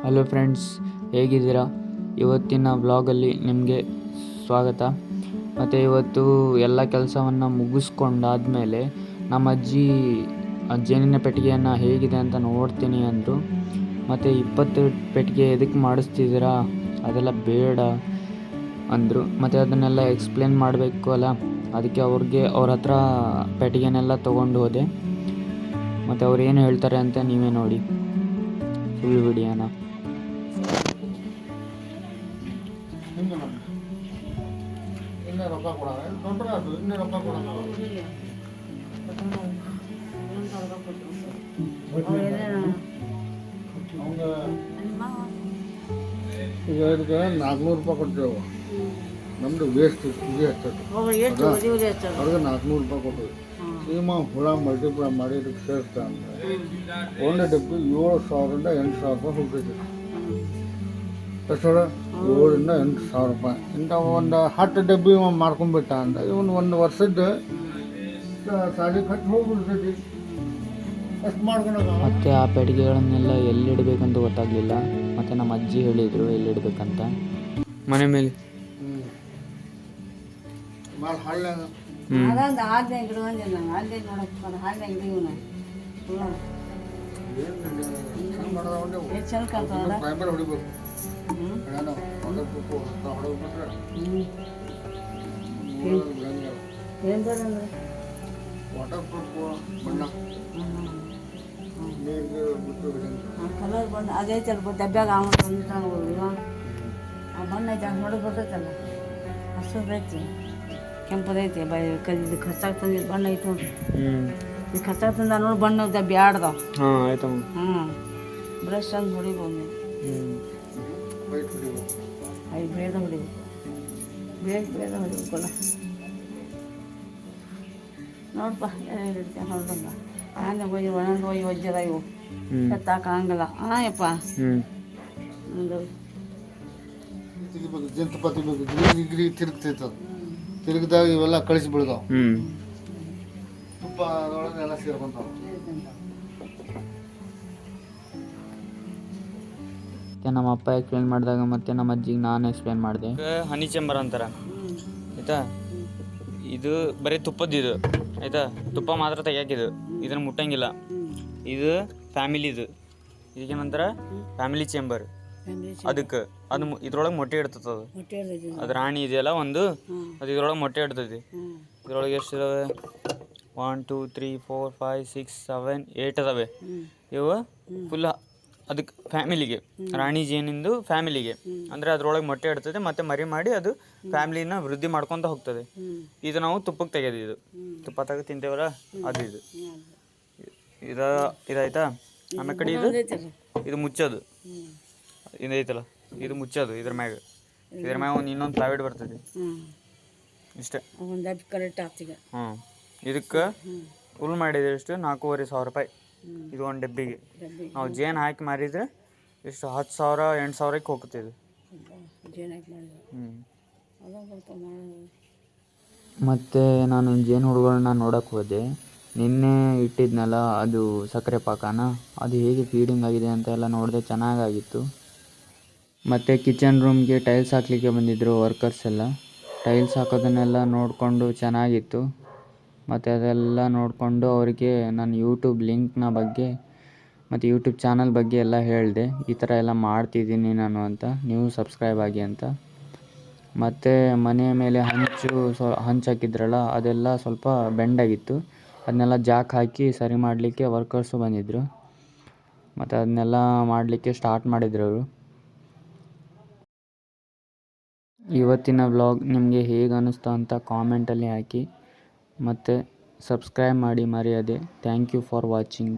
Hello friends, ಹೇಗಿದ್ದೀರಾ? ಇವತ್ತಿನ ವ್ಲಾಗಲ್ಲಿ ನಿಮಗೆ ಸ್ವಾಗತ. ಮತ್ತು ಇವತ್ತು ಎಲ್ಲ ಕೆಲಸವನ್ನು ಮುಗಿಸ್ಕೊಂಡಾದಮೇಲೆ ನಮ್ಮ ಅಜ್ಜಿ ಜೇನಿನ ಪೆಟ್ಟಿಗೆಯನ್ನು ಹೇಗಿದೆ ಅಂತ ನೋಡ್ತೀನಿ ಅಂದರು. ಮತ್ತು 20 ಪೆಟ್ಟಿಗೆ ಎದಕ್ಕೆ ಮಾಡಿಸ್ತಿದ್ದೀರಾ, ಅದೆಲ್ಲ ಬೇಡ ಅಂದರು. ಮತ್ತು ಅದನ್ನೆಲ್ಲ ಎಕ್ಸ್ಪ್ಲೇನ್ ಮಾಡಬೇಕು ಅಲ್ಲ, ಅದಕ್ಕೆ ಅವ್ರ ಹತ್ರ ಪೆಟ್ಟಿಗೆನೆಲ್ಲ ತೊಗೊಂಡು ಹೋದೆ. ಮತ್ತು ಅವ್ರು ಏನು ಹೇಳ್ತಾರೆ ಅಂತ ನೀವೇ ನೋಡಿ ಫುಲ್ ವಿಡಿಯೋನ. ಈಗ ಇದಕ್ಕೆ 400 ರೂಪಾಯಿ ಕೊಡ್ತೇವೆ. ನಮ್ಮದು ವೇಸ್ಟ್ ಇದೆ ಅಷ್ಟೊತ್ತು ಅವ್ರಿಗೆ 400 ರೂಪಾಯಿ ಕೊಟ್ಟರು. ಸೀಮಾ ಹುಳ ಮಲ್ಟಿಪ್ಲೈ ಮಾಡಿ ಇದಕ್ಕೆ ಸೇರಿಸ್ತಾ ಅಂದರೆ ಒಂದೇ ಡಬ್ಬಿ 7,000ರಿಂದ 8,000 ರೂಪಾಯಿ ಹೋಗ್ತೈತಿ. ಎಷ್ಟು 7,000ರಿಂದ 8,000 ರೂಪಾಯಿ. ಇಂಥ ಒಂದು 10 ಡಬ್ಬಿ ಮಾರ್ಕೊಂಡ್ಬಿಟ್ಟ ಅಂದ್ರೆ ಇವನು ಒಂದು ವರ್ಷದ ಸಾಲಿ ಖರ್ಚು ಹೋಗ್ಬಿಡ್ತೈತಿ. ಅಷ್ಟು ಮಾಡ್ಕೊಳಕ. ಮತ್ತು ಆ ಪೆಟ್ಟಿಗೆಗಳನ್ನೆಲ್ಲ ಎಲ್ಲಿಡಬೇಕಂತ ಗೊತ್ತಾಗಲಿಲ್ಲ. ಮತ್ತು ನಮ್ಮ ಅಜ್ಜಿ ಹೇಳಿದರು ಎಲ್ಲಿಡಬೇಕಂತ. ಮನೆ ಮೇಲೆ ವಾಟರ್ ಪ್ರೂಫ್ ಬಣ್ಣ ಕಲರ್ ಬಣ್ಣ ಅದೇ ಚಲ್ಪ ಡಬ್ಬ್ಯಾಗ ಆ ಬಣ್ಣ ಐತೆ ಹಂಗೆ ನೋಡೋಕೆ ಬರ್ತೈತಲ್ಲ, ಹಸಿರು ಐತಿ, ಕೆಂಪದೈತಿ, ಇದು ಖರ್ಚಾಗಿ ತಂದಿದ್ದು ಬಣ್ಣ ಐತೆ ನೋಡ್ರಿ. ಇದು ಖರ್ಚಾಗಿ ತಂದ ನೋಡಿ ಬಣ್ಣ ಡಬ್ಬಿ ಆಡ್ದಾವ. ಆಯ್ತು. ಬ್ರಷ್ ಅಂದು ಹೊಡಿಬೋದು. ಬೇಡ ಹೊಡಿಬೇಕು, ಬೇಡ ಹೊಡಿಬೇಕಲ್ಲ. ನೋಡಪ್ಪ ಹೇಳಿರ್ತೀಯ ನೋಡ್ದಂಗ ಆನೆ ಹೋಗಿ ಒಂದೊಂದು ಹೋಗಿ ಒಜ್ಜದ ಇವು ಎತ್ತಾಕಂಗಿಲ್ಲ. ಯಪ್ಪ ಜಂತುಪಾತಿ ಬೇಕು, ಗಿರಿ ತಿರುಗ್ತೈತೆ. ತಿರುಗಿದಾಗ ಇವೆಲ್ಲ ಕಳಿಸಿ ಬಿಡ್ತಾವ. ತುಪ್ಪ ಅದರೊಳಗೆ ಎಲ್ಲ ಸೇರ್ಕೊಂತಾವ. ಮತ್ತು ನಮ್ಮ ಅಪ್ಪ ಎಕ್ಸ್ಪ್ಲೇನ್ ಮಾಡಿದಾಗ ಮತ್ತು ನಮ್ಮ ಅಜ್ಜಿಗೆ ನಾನು ಎಕ್ಸ್ಪ್ಲೇನ್ ಮಾಡಿದೆ. ಹನಿ ಚೇಂಬರ್ ಅಂತಾರೆ ಆಯಿತಾ. ಇದು ಬರೀ ತುಪ್ಪದ್ದು ಆಯಿತಾ. ತುಪ್ಪ ಮಾತ್ರ ತೆಗಿಯಾಕಿದು, ಇದನ್ನು ಮುಟ್ಟಂಗಿಲ್ಲ. ಇದು ಫ್ಯಾಮಿಲಿದು, ಇದಕ್ಕೇನಂತಾರೆ ಫ್ಯಾಮಿಲಿ ಚೇಂಬರ್. ಅದಕ್ಕೆ ಅದು ಇದ್ರೊಳಗೆ ಮೊಟ್ಟೆ ಇಡ್ತದೆ. ಅದು ರಾಣಿ ಇದೆಯಲ್ಲ ಒಂದು, ಅದು ಇದ್ರೊಳಗೆ ಮೊಟ್ಟೆ ಇಡ್ತೈತಿ. ಇದ್ರೊಳಗೆ ಎಷ್ಟು ಇದಾವೆ? 1 2 3 4 5 6 7 8 ಅದಾವೆ. ಇವು ಫುಲ್ ಅದಕ್ಕೆ ಫ್ಯಾಮಿಲಿಗೆ, ರಾಣಿ ಜೇನಿಂದು ಫ್ಯಾಮಿಲಿಗೆ. ಅಂದರೆ ಅದ್ರೊಳಗೆ ಮೊಟ್ಟೆ ಇಡ್ತದೆ ಮತ್ತು ಮರಿ ಮಾಡಿ ಅದು ಫ್ಯಾಮಿಲಿನ ವೃದ್ಧಿ ಮಾಡ್ಕೊತ ಹೋಗ್ತದೆ. ಇದು ನಾವು ತುಪ್ಪಕ್ಕೆ ತೆಗೆದಿದ್ದು, ತುಪ್ಪ ತೆಗೆದು ತಿಂತೇವಲ್ಲ ಅದು. ಇದಾಯ್ತಾ. ಆಮೇಲೆ ಕಡೆ ಇದು ಮುಚ್ಚೋದು, ಇದೈತಲ್ಲ ಇದು ಮುಚ್ಚೋದು. ಇದ್ರ ಮ್ಯಾಗ ಒಂದು ಇನ್ನೊಂದು ಪ್ಲೈವುಡ್ ಬರ್ತದೆ ಇಷ್ಟೇ. ಇದಕ್ಕೆ ಉಲ್ ಮಾಡಿದ್ರೆ ಎಷ್ಟು? 4,500 ರೂಪಾಯಿ ಇದು ಒಂದು ಡಬ್ಬಿಗೆ. ನಾವು ಜೇನು ಹಾಕಿ ಮಾರಿದರೆ ಎಷ್ಟು? 10,000 8,000ಕ್ಕೆ ಹೋಗ್ತಿದ್ದು. ಮತ್ತು ನಾನು ಜೇನು ಹುಡುಗಳನ್ನ ನೋಡೋಕ್ಕೆ ಹೋದೆ. ನಿನ್ನೆ ಇಟ್ಟಿದ್ನಲ್ಲ ಅದು ಸಕ್ಕರೆ ಪಾಕನ, ಅದು ಹೇಗೆ ಫೀಡಿಂಗ್ ಆಗಿದೆ ಅಂತ ಎಲ್ಲ ನೋಡಿದೆ. ಚೆನ್ನಾಗಾಗಿತ್ತು. ಮತ್ತು ಕಿಚನ್ ರೂಮ್ಗೆ ಟೈಲ್ಸ್ ಹಾಕಲಿಕ್ಕೆ ಬಂದಿದ್ದರು ವರ್ಕರ್ಸ್ ಎಲ್ಲ. ಟೈಲ್ಸ್ ಹಾಕೋದನ್ನೆಲ್ಲ ನೋಡಿಕೊಂಡು ಚೆನ್ನಾಗಿತ್ತು. ಮತ್ತು ಅದೆಲ್ಲ ನೋಡಿಕೊಂಡು ಅವರಿಗೆ ನಾನು ಯೂಟ್ಯೂಬ್ ಲಿಂಕ್ನ ಬಗ್ಗೆ ಮತ್ತು ಯೂಟ್ಯೂಬ್ ಚಾನಲ್ ಬಗ್ಗೆ ಎಲ್ಲ ಹೇಳಿದೆ. ಈ ಥರ ಎಲ್ಲ ಮಾಡ್ತಿದ್ದೀನಿ ನಾನು ಅಂತ, ನೀವು ಸಬ್ಸ್ಕ್ರೈಬ್ ಆಗಿ ಅಂತ. ಮತ್ತು ಮನೆಯ ಮೇಲೆ ಹಂಚು ಹಾಕಿದ್ರಲ್ಲ ಅದೆಲ್ಲ ಸ್ವಲ್ಪ ಬೆಂಡಾಗಿತ್ತು. ಅದನ್ನೆಲ್ಲ ಜಾಕ್ ಹಾಕಿ ಸರಿ ಮಾಡಲಿಕ್ಕೆ ವರ್ಕರ್ಸು ಬಂದಿದ್ದರು. ಮತ್ತು ಅದನ್ನೆಲ್ಲ ಮಾಡಲಿಕ್ಕೆ ಸ್ಟಾರ್ಟ್ ಮಾಡಿದ್ರು ಅವರು. ಇವತ್ತಿನ ವ್ಲಾಗ್ ನಿಮಗೆ ಹೇಗೆ ಅನ್ನಿಸ್ತು ಅಂತ ಕಾಮೆಂಟಲ್ಲಿ ಹಾಕಿ. ಮತ್ತು ಸಬ್ಸ್ಕ್ರೈಬ್ ಮಾಡಿ ಮರೆಯದೆ. Thank you for watching.